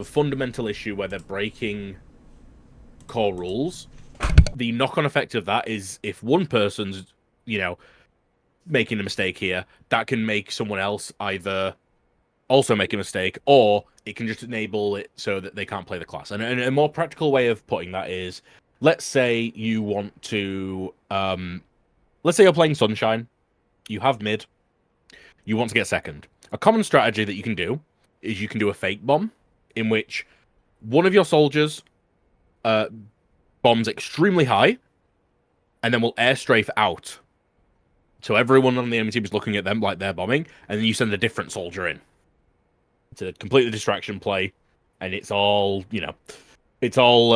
a fundamental issue where they're breaking core rules. The knock-on effect of that is if one person's, making a mistake here, that can make someone else either also make a mistake, or it can just enable it so that they can't play the class. And a more practical way of putting that is, let's say you want to, let's say you're playing Sunshine, you have mid, you want to get second. A common strategy that you can do is you can do a fake bomb, in which one of your soldiers bombs extremely high, and then will air strafe out. So everyone on the enemy team is looking at them like they're bombing, and then you send a different soldier in. It's a completely distraction play, and it's all, it's all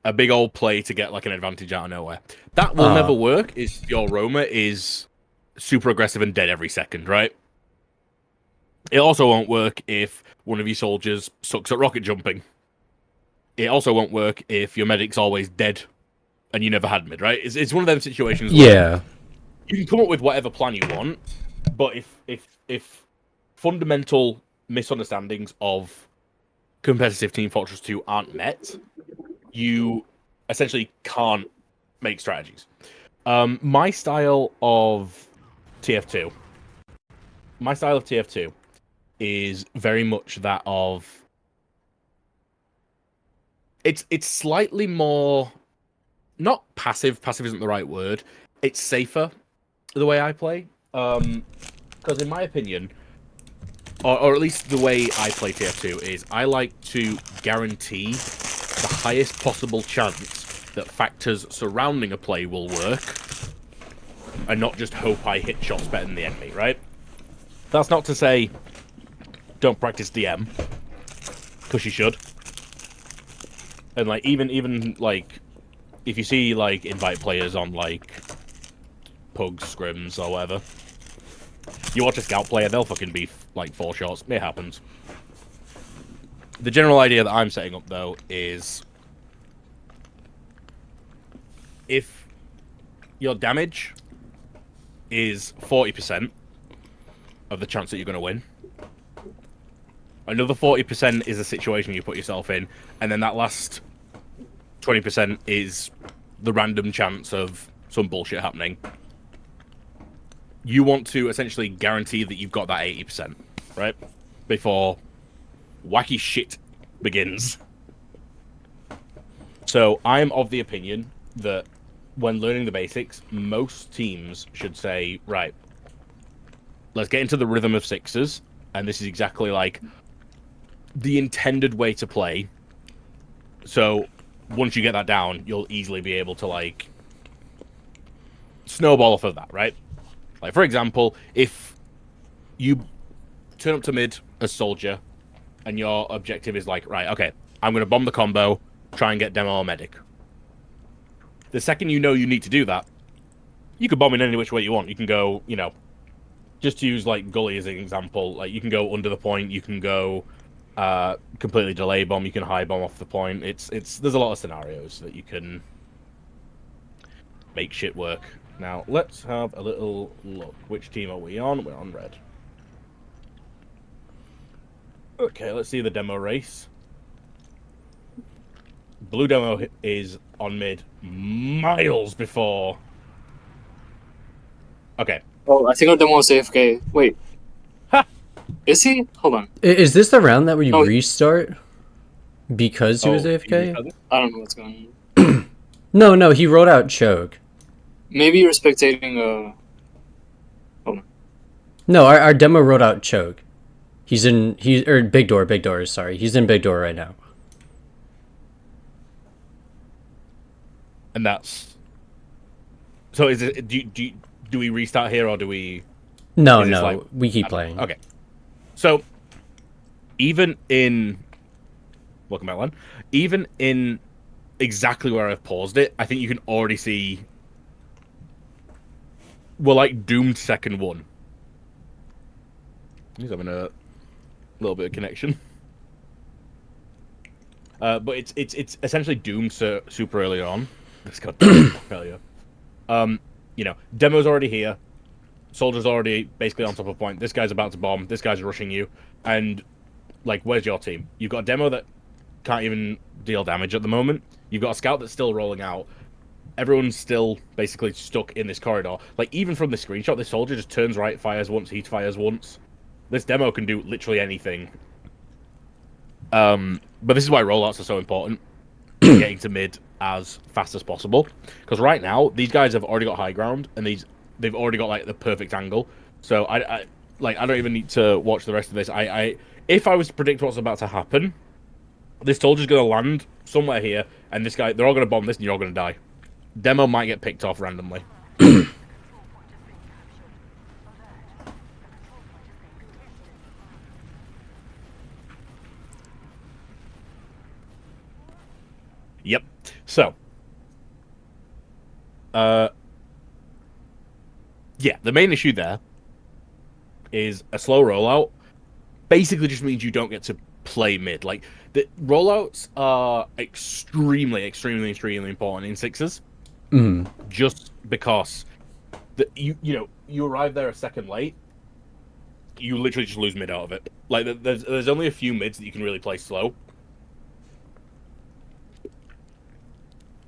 a big old play to get like an advantage out of nowhere. That will never work if your roamer is super aggressive and dead every second, right? It also won't work if one of your soldiers sucks at rocket jumping. It also won't work if your medic's always dead and you never had mid, right? It's one of those situations where you can come up with whatever plan you want, but if fundamental misunderstandings of competitive Team Fortress 2 aren't met, you essentially can't make strategies. My style of TF2 is very much that of... It's slightly more... Not passive. Passive isn't the right word. It's safer, the way I play. Because in my opinion, or at least the way I play TF2 is I like to guarantee the highest possible chance that factors surrounding a play will work, and not just hope I hit shots better than the enemy, right? That's not to say don't practice DM, because you should. And like even like if you see like invite players on like pugs, scrims, or whatever, you watch a scout player, they'll fucking be like 4 shots. It happens. The general idea that I'm setting up though is if your damage is 40% of the chance that you're going to win, another 40% is a situation you put yourself in, and then that last 20% is the random chance of some bullshit happening. You want to essentially guarantee that you've got that 80%, right? Before wacky shit begins. So I'm of the opinion that when learning the basics, most teams should say, right, let's get into the rhythm of sixes, and this is exactly like the intended way to play. So once you get that down, you'll easily be able to like snowball off of that, right? Like for example, if you turn up to mid as soldier and your objective is like, right, okay, I'm going to bomb the combo, try and get demo or medic. The second you know you need to do that, you can bomb in any which way you want. You can go, just to use like Gully as an example, like you can go under the point, you can go completely delay bomb, you can high bomb off the point. There's a lot of scenarios that you can make shit work. Now let's have a little look. Which team are we on? We're on red. Okay, let's see the demo race. Blue demo is on mid miles before. Okay. Oh, I think our demo is AFK. Wait. Ha! Is he? Hold on. Is this the round that we restart? Because he was AFK? I don't know what's going on. No, he wrote out choke. Maybe you're spectating Hold on. No, our demo wrote out choke. He's in big door, sorry. He's in big door right now. And that's... So is it do we restart here or do we... No, like... we keep playing. Okay. So even in... Welcome back, Len. Even in exactly where I've paused it, I think you can already see we're like doomed second one. He's having a little bit of connection. But it's essentially doomed super early on. This goddamn failure. Demo's already here. Soldier's already basically on top of point. This guy's about to bomb. This guy's rushing you. And like, where's your team? You've got a demo that can't even deal damage at the moment. You've got a scout that's still rolling out. Everyone's still basically stuck in this corridor. Like, even from the screenshot, this soldier just turns right, fires once, heat fires once. This demo can do literally anything. But this is why rollouts are so important. Getting to mid as fast as possible. Because right now, these guys have already got high ground, and they've already got, like, the perfect angle. So, I don't even need to watch the rest of this. If I was to predict what's about to happen, this soldier's going to land somewhere here, and this guy, they're all going to bomb this, and you're all going to die. Demo might get picked off randomly. Yep. So, yeah, the main issue there is a slow rollout. Basically, just means you don't get to play mid. Like, the rollouts are extremely, extremely, extremely important in sixes. Just because you arrive there a second late, you literally just lose mid out of it. Like, there's only a few mids that you can really play slow.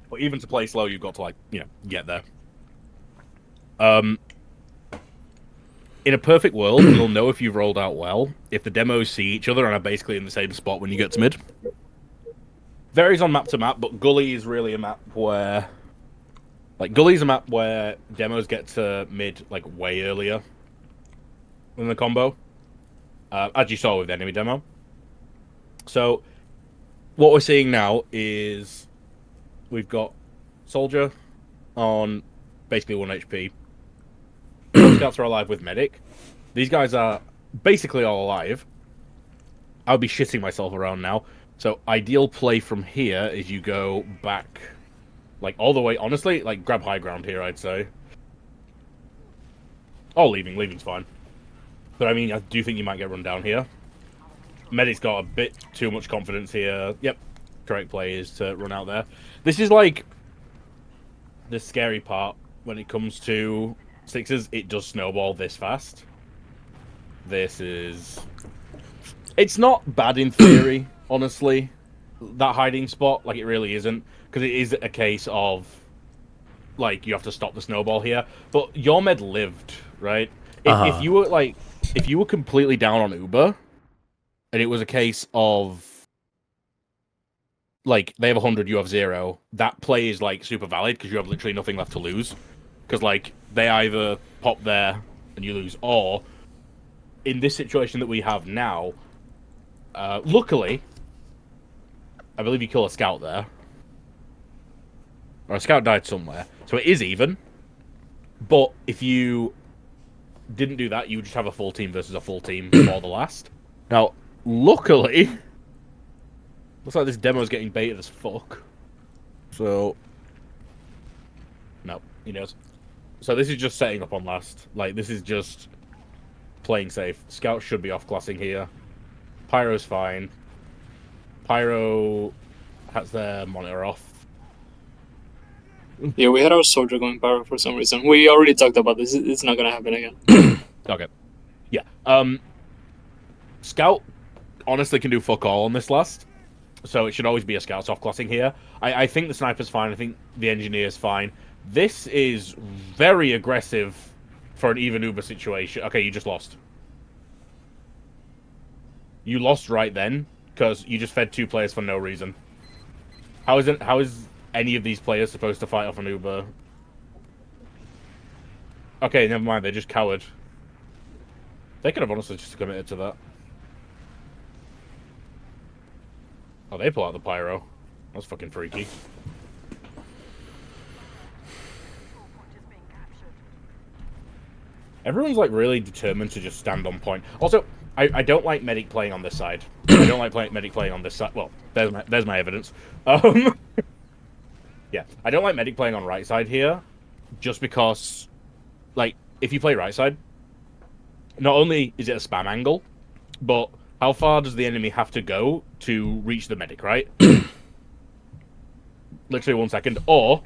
But even to play slow, you've got to, like, get there. In a perfect world, you'll know if you've rolled out well if the demos see each other and are basically in the same spot when you get to mid. Varies on map to map, but Gully is really a map where... Like, Gully's a map where demos get to mid, like, way earlier than the combo. As you saw with the enemy demo. So, what we're seeing now is... We've got Soldier on basically 1 HP. Scouts are alive with Medic. These guys are basically all alive. I would be shitting myself around now. So, ideal play from here is you go back... Like, all the way, honestly, like, grab high ground here, I'd say. Oh, leaving's fine. But, I mean, I do think you might get run down here. Medic's got a bit too much confidence here. Yep, correct play is to run out there. This is, like, the scary part when it comes to sixes. It does snowball this fast. This is... It's not bad in theory, honestly. That hiding spot, like, it really isn't. Because it is a case of, like, you have to stop the snowball here. But your med lived, right? If you were, like, if you were completely down on Uber, and it was a case of, like, they have 100, you have 0, that play is, like, super valid because you have literally nothing left to lose. Because, like, they either pop there and you lose, or in this situation that we have now, luckily, I believe you kill a scout there. Or a scout died somewhere. So it is even. But if you didn't do that, you would just have a full team versus a full team for the last. Now, luckily, looks like this demo's getting baited as fuck. So, no, he knows. So this is just setting up on last. Like, this is just playing safe. Scout should be off-classing here. Pyro's fine. Pyro has their monitor off. Yeah, we had our soldier going pyro for some reason. We already talked about this. It's not gonna happen again. Okay. Yeah. Scout honestly can do fuck all on this last. So it should always be a scout off-classing here. I think the sniper's fine. I think the engineer's fine. This is very aggressive for an even Uber situation. Okay, you just lost. You lost right then, because you just fed 2 players for no reason. How is any of these players supposed to fight off an Uber? Okay, never mind, they're just coward. They could have honestly just committed to that. Oh, they pull out the pyro. That's fucking freaky. Everyone's, like, really determined to just stand on point. Also, I don't like Medic playing on this side. I don't like Medic playing on this side. Well, there's my evidence. Yeah, I don't like Medic playing on right side here, just because, like, if you play right side, not only is it a spam angle, but how far does the enemy have to go to reach the Medic, right? Literally 1 second. Or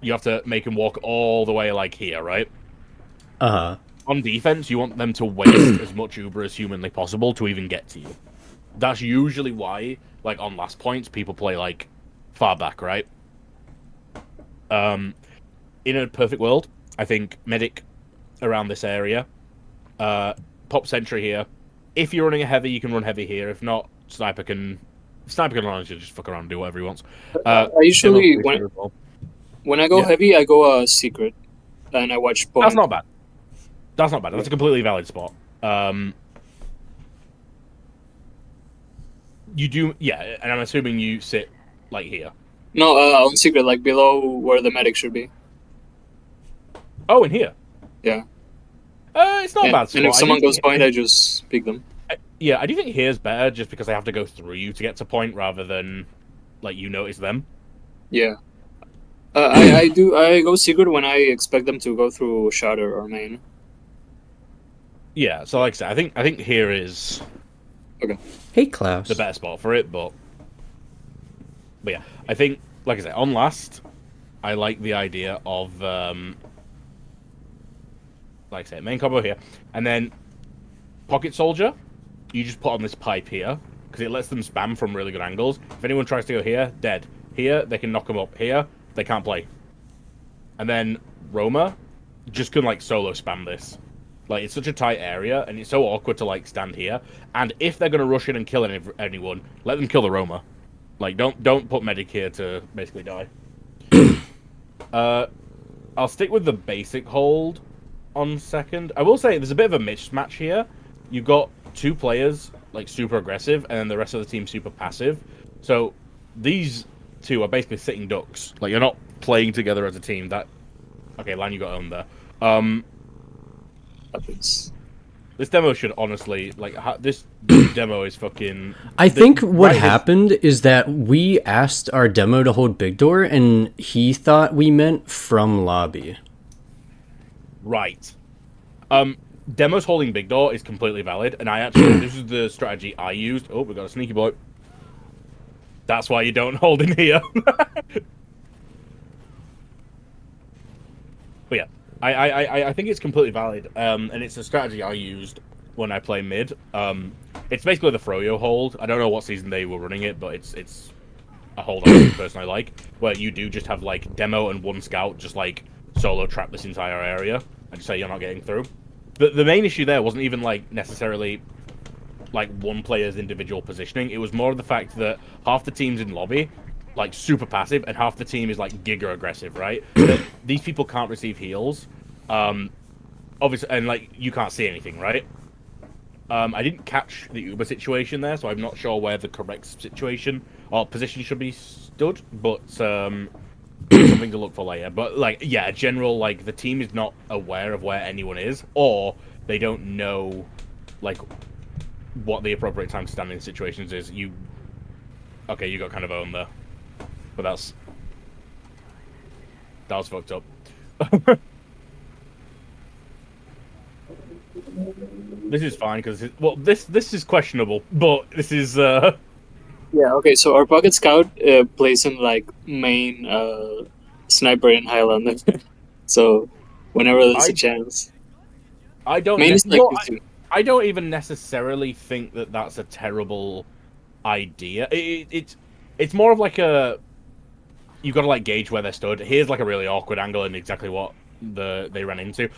you have to make him walk all the way, like, here, right? Uh-huh. On defense, you want them to waste as much Uber as humanly possible to even get to you. That's usually why, like, on last points, people play, like, far back, right? In a perfect world, I think medic around this area, pop sentry here. If you're running a heavy, you can run heavy here. If not, sniper can honestly just fuck around and do whatever he wants. I usually Demo well. when I go Yeah. heavy, I go secret, and I watch point. That's not bad. That's not bad. That's a completely valid spot. You do, yeah, and I'm assuming you sit like here. No, on secret, like below where the medic should be. Oh, in here. Yeah. It's not a bad spot. And if someone goes point, I just pick them. Yeah, I do think here's better, just because I have to go through you to get to point rather than like you notice them. Yeah. I go secret when I expect them to go through shatter or main. Yeah, so like I said, I think here is Okay. Hey, Klaus. the better spot for it, but yeah, I think, like I said, on last, I like the idea of like I said, main combo here, and then pocket soldier, you just put on this pipe here because it lets them spam from really good angles. If anyone tries to go here, dead. Here, they can knock them up. Here, they can't play. And then Roma just can like solo spam this. Like, it's such a tight area, and it's so awkward to like stand here. And if they're gonna rush in and kill anyone, let them kill the Roma. Like, don't put medic here to basically die. I'll stick with the basic hold on second. I will say there's a bit of a mismatch here. You've got two players like super aggressive, and then the rest of the team super passive. So these two are basically sitting ducks. Like, you're not playing together as a team. Okay, Lan, you got owned there. Happens. This demo should honestly this demo is fucking. I think what happened is that we asked our demo to hold big door, and he thought we meant from lobby. Right. Demos holding big door is completely valid, and I actually this is the strategy I used. Oh, we got a sneaky boy. That's why you don't hold in here. But yeah, I think it's completely valid, and it's a strategy I used when I play mid. It's basically the Froyo hold. I don't know what season they were running it, but it's a hold I personally like, where you do just have like demo and one scout just like solo trap this entire area and say you're not getting through. The main issue there wasn't even like necessarily like one player's individual positioning. It was more of the fact that half the team's in lobby, like super passive, and half the team is like giga aggressive, right? These people can't receive heals, obviously, and like you can't see anything, right? I didn't catch the Uber situation there, so I'm not sure where the correct situation or position should be stood, but something to look for later. But like, yeah, general, like the team is not aware of where anyone is, or they don't know like what the appropriate time to stand in situations is. Okay, you got kind of owned there, but that was fucked up. This is fine because this is questionable, but this is Yeah, okay, so our pocket scout plays in like main sniper in Highland. So whenever there's a chance. I don't Main is like I don't even necessarily think that that's a terrible idea. It's more of like you've got to like gauge where they're stood. Here's like a really awkward angle and exactly what they ran into.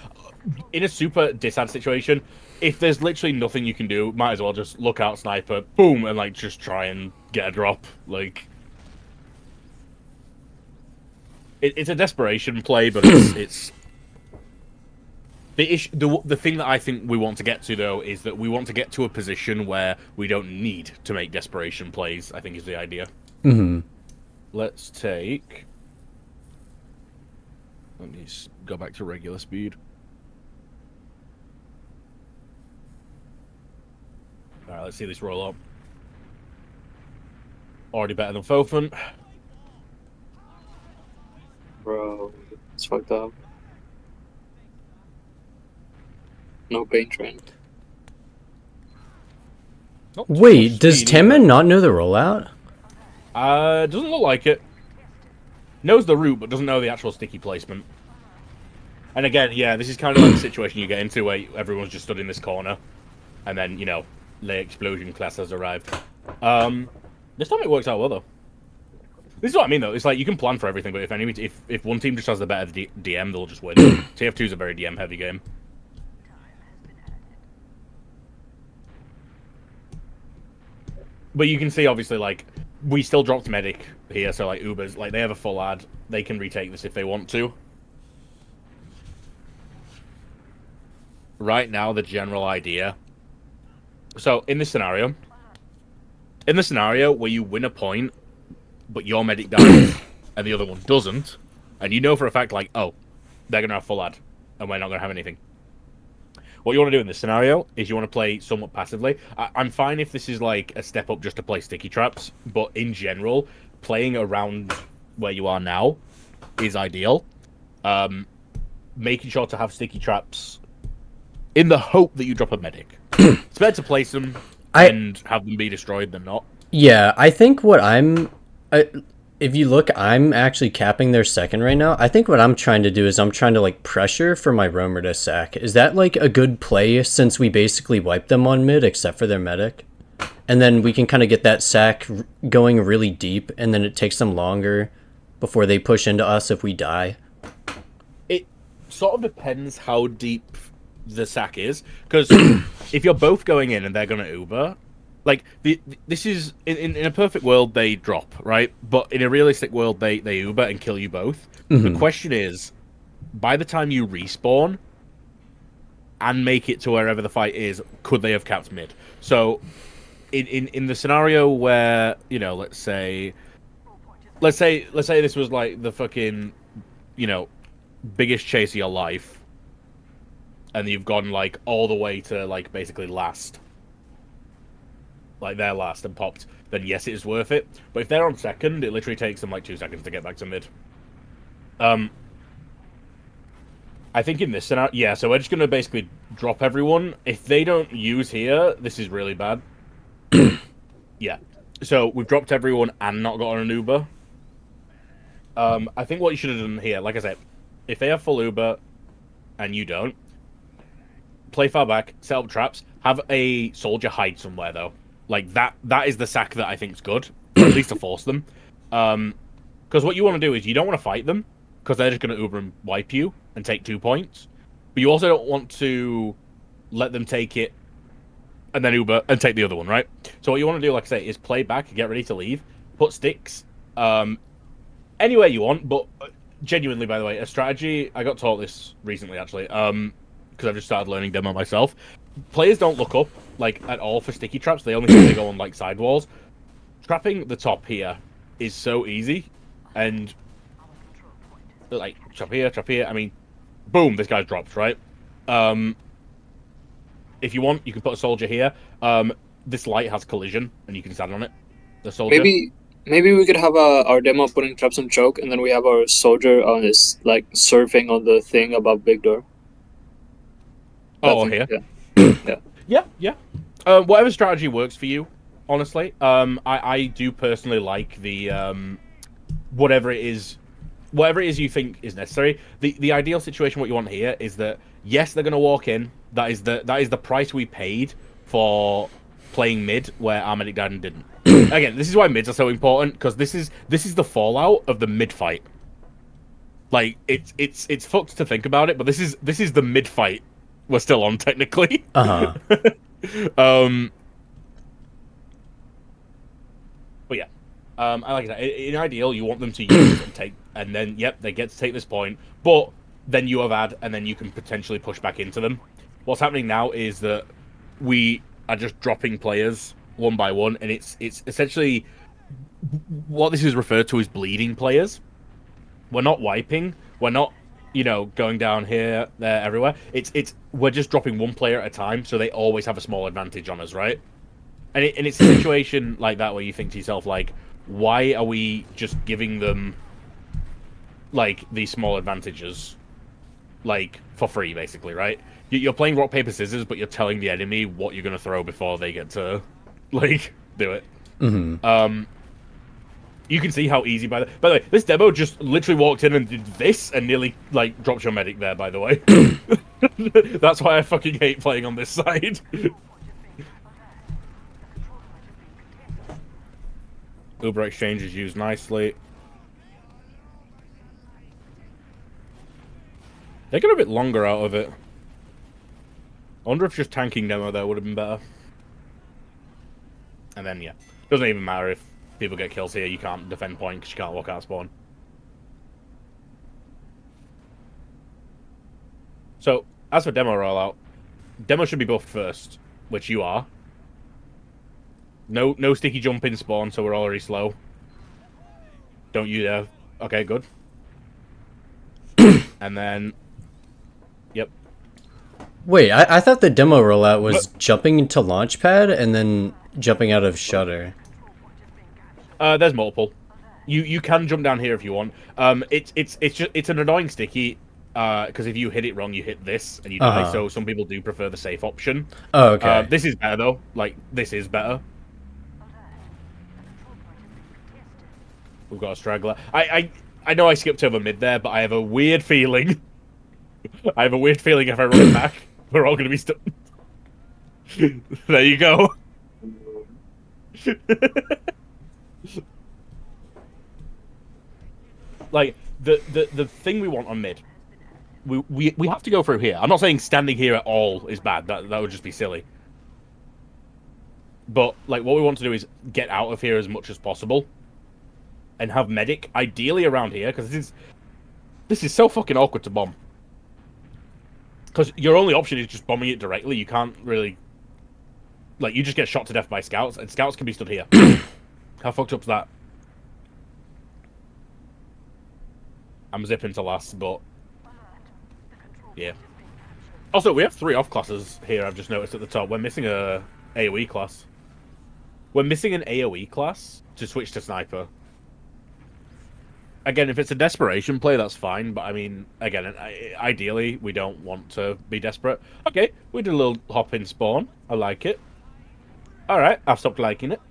In a super disad situation, if there's literally nothing you can do, might as well just look out, sniper, boom, and like just try and get a drop. Like, it's a desperation play, but it's the issue. The thing that I think we want to get to though is that we want to get to a position where we don't need to make desperation plays. I think is the idea. Mm-hmm. Let's take. Let me go back to regular speed. Alright, let's see this roll up. Already better than Fofen. Bro, it's fucked up. No pain train. Wait, does Tamman not know the rollout? Doesn't look like it. Knows the route, but doesn't know the actual sticky placement. And again, yeah, this is kind of like the situation you get into where everyone's just stood in this corner. And then, you know, the explosion class has arrived. This time it works out well though. This is what I mean though. It's like you can plan for everything, but if one team just has the better DM, they'll just win. TF2 is a very DM heavy game. But you can see obviously like we still dropped medic here, so like Ubers, like they have a full ad. They can retake this if they want to. Right now, the general idea. So in this scenario where you win a point, but your medic dies and the other one doesn't, and you know for a fact like, oh, they're gonna have full ad, and we're not gonna have anything. What you want to do in this scenario is you want to play somewhat passively. I'm fine if this is like a step up just to play sticky traps, but in general, playing around where you are now is ideal. Making sure to have sticky traps in the hope that you drop a medic. It's better to place them and have them be destroyed than not. Yeah, I think what if you look, I'm actually capping their second right now. I think what I'm trying to do is I'm trying to like pressure for my roamer to sack. Is that like a good play since we basically wiped them on mid except for their medic? And then we can kind of get that sack going really deep, and then it takes them longer before they push into us if we die. It sort of depends how deep the sack is, because if you're both going in and they're going to Uber, like this is in a perfect world they drop, right? But in a realistic world they Uber and kill you both. The question is, by the time you respawn and make it to wherever the fight is, could they have capped mid? So in the scenario where, you know, let's say this was like the fucking, you know, biggest chase of your life, and you've gone like all the way to like basically last, like they're last and popped, then yes, it is worth it. But if they're on second, it literally takes them like 2 seconds to get back to mid. I think in this scenario, yeah, so we're just going to basically drop everyone. If they don't use here, this is really bad. Yeah. So we've dropped everyone and not got on an Uber. I think what you should have done here, like I said, if they have full Uber and you don't, play far back, set up traps, have a soldier hide somewhere though. Like that is the sack that I think is good, or at least to force them. Because what you want to do is you don't want to fight them, because they're just going to Uber and wipe you and take 2 points. But you also don't want to let them take it and then Uber and take the other one, right? So what you want to do, like I say, is play back, get ready to leave, put sticks anywhere you want. But genuinely, by the way, a strategy, I got taught this recently actually, because I've just started learning demo myself. Players don't look up like at all for sticky traps. They only think they go on like sidewalls. Trapping the top here is so easy, and like trap here. I mean, boom, this guy's dropped, right? If you want, you can put a soldier here. This light has collision, and you can stand on it. The soldier. Maybe we could have our demo putting traps on choke, and then we have our soldier on this like surfing on the thing above big door. Oh, here. Yeah. Whatever strategy works for you, honestly. I do personally like the whatever it is you think is necessary. The ideal situation, what you want here, is that yes, they're going to walk in. That is the price we paid for playing mid, where our medic died and didn't. Again, this is why mids are so important, because this is the fallout of the mid fight. Like it's fucked to think about it, but this is the mid fight we're still on technically. Uh-huh. But yeah, I like that. In ideal, you want them to use and take, and then yep, they get to take this point, but then you have ad, and then you can potentially push back into them. What's happening now is that we are just dropping players one by one, and it's essentially what this is referred to as bleeding players. We're not wiping. We're not, you know, going down here, there, everywhere. We're just dropping one player at a time, so they always have a small advantage on us, right? And it's a situation like that where you think to yourself, like, why are we just giving them like these small advantages, like for free, basically, right? You're playing rock paper scissors, but you're telling the enemy what you're gonna throw before they get to like do it. Mm-hmm. You can see how easy by the way, this demo just literally walked in and did this and nearly like dropped your medic there, by the way. That's why I fucking hate playing on this side. Uber exchange is used nicely. They got a bit longer out of it. I wonder if just tanking demo there would have been better. And then, yeah. Doesn't even matter if people get kills here, you can't defend point because you can't walk out of spawn. So, as for demo rollout, demo should be buffed first, which you are. No sticky jump in spawn, so we're already slow. Don't you dare. Okay, good. And then... Yep. Wait, I thought the demo rollout was jumping into Launchpad and then jumping out of Shutter. There's multiple. You can jump down here if you want. It's an annoying sticky, because if you hit it wrong, you hit this and you die. So some people do prefer the safe option. Oh, okay. This is better though. Like this is better. We've got a straggler. I know I skipped over mid there, but I have a weird feeling. I have a weird feeling if I run back, we're all going to be stuck. There you go. Like the thing we want on mid, we have to go through here. I'm not saying standing here at all is bad. That would just be silly. But like what we want to do is get out of here as much as possible, and have medic ideally around here because this is so fucking awkward to bomb. Because your only option is just bombing it directly. You can't really... Like, you just get shot to death by scouts, and scouts can be stood here. How fucked up's that? I'm zipping to last, but... Yeah. Also, we have 3 off classes here, I've just noticed at the top. We're missing a AoE class. We're missing an AoE class to switch to sniper. Again, if it's a desperation play, that's fine. But, I mean, again, ideally, we don't want to be desperate. Okay, we did a little hop in spawn. I like it. Alright, I've stopped liking it.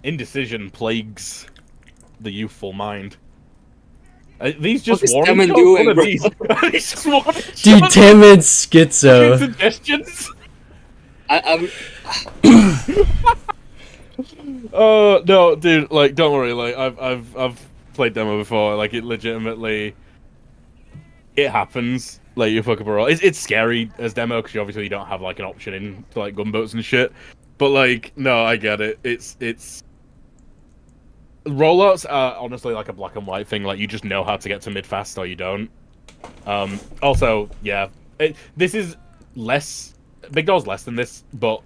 Indecision plagues the youthful mind. These just warning shots? What are these? Are these just warning shots? Determined schizo. Suggestions? I'm... No, dude, like, don't worry, like, I've played demo before, like, it legitimately, it happens, like, you fuck up a roll. It's scary as demo, because obviously you don't have, like, an option in, to, like, gunboats and shit, but, like, no, I get it, it's, rollouts are honestly like a black and white thing, like, you just know how to get to mid fast, or you don't. Also, yeah, this is less... Big Door's less than this, but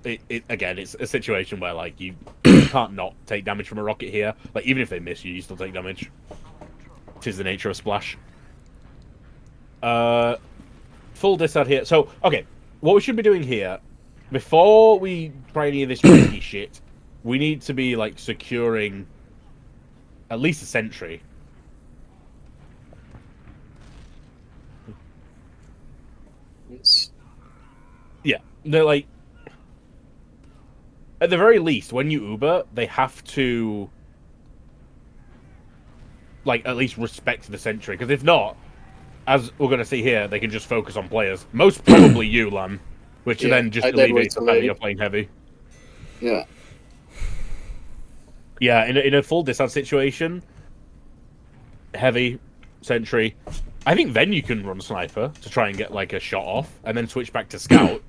again, it's a situation where, like, you can't not take damage from a rocket here. Like, even if they miss you, you still take damage. Which is the nature of Splash. Full disad here. So, okay, what we should be doing here, before we try any of this tricky shit, we need to be, like, securing at least a sentry. Yeah, they're like, at the very least, when you Uber, they have to, like, at least respect the sentry, because if not, as we're going to see here, they can just focus on players. Most probably you, Lan, which then just alleviates the fact that you're playing heavy. Yeah. Yeah, in a full disad situation, heavy, sentry, I think then you can run sniper to try and get, like, a shot off, and then switch back to scout.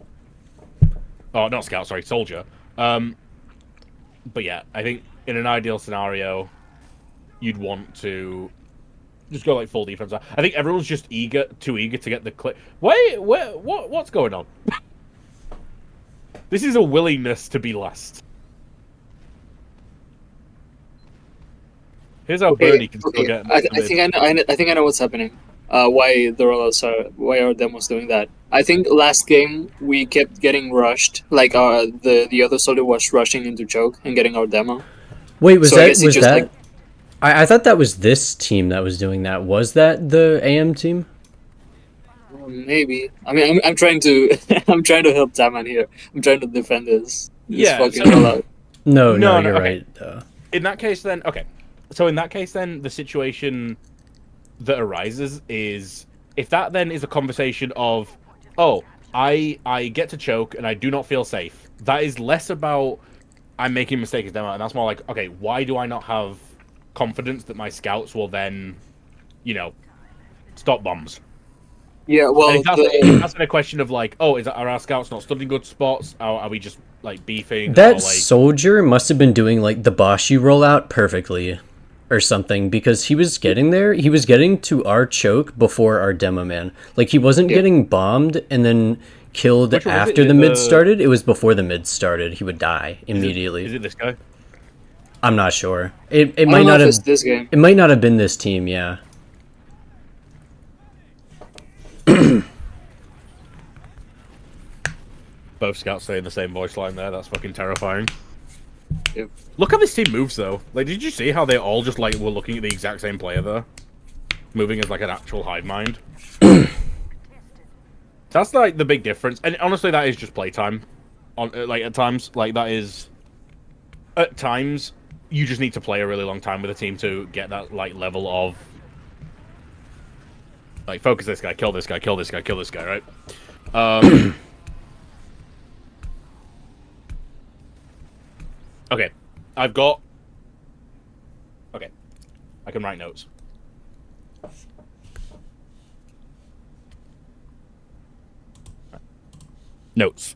Oh, not scout, sorry, soldier. But yeah, I think in an ideal scenario, you'd want to just go, like, full defense. I think everyone's just too eager to get the clip. Wait, what's going on? This is a willingness to be last. Here's how Bernie can still get. I think I know what's happening. Why why our demos doing that? I think last game we kept getting rushed. Like the other soldier was rushing into choke and getting our demo. Wait, was that? Like, I thought that was this team that was doing that. Was that the AM team? Maybe. I mean, I'm trying to I'm trying to help Daman here. I'm trying to defend this. Yeah. Fucking rollout. No, you're right. In that case, then okay. So in that case, then the situation that arises is if that then is a conversation of, oh, I get to choke and I do not feel safe. That is less about I'm making a mistake as demo, and that's more like, okay, why do I not have confidence that my scouts will then, stop bombs? Yeah, And well, if that's been a question of like, oh, are our scouts not studying good spots? Are we just like beefing? That or, like... soldier must have been doing like the Bashi rollout perfectly or something, because he was getting there. He was getting to our choke before our demo man. Like, he wasn't getting bombed and then killed Which one was it? after Is the it mid the- started. It was before the mid started. He would die immediately. Is it this guy? I'm not sure. It I might don't know not if have. it's this game. It might not have been this team. Yeah. Both scouts saying the same voice line there. That's fucking terrifying. Yep. Look how this team moves, though. Like, did you see how they all just, like, were looking at the exact same player there? Moving as, like, an actual hive mind. That's, like, the big difference. And honestly, that is just playtime. Like, at times. Like, that is... At times, you just need to play a really long time with a team to get that, like, level of... Like, focus this guy, kill this guy, kill this guy, kill this guy, right? Okay, I've got... Okay, I can write notes. Notes.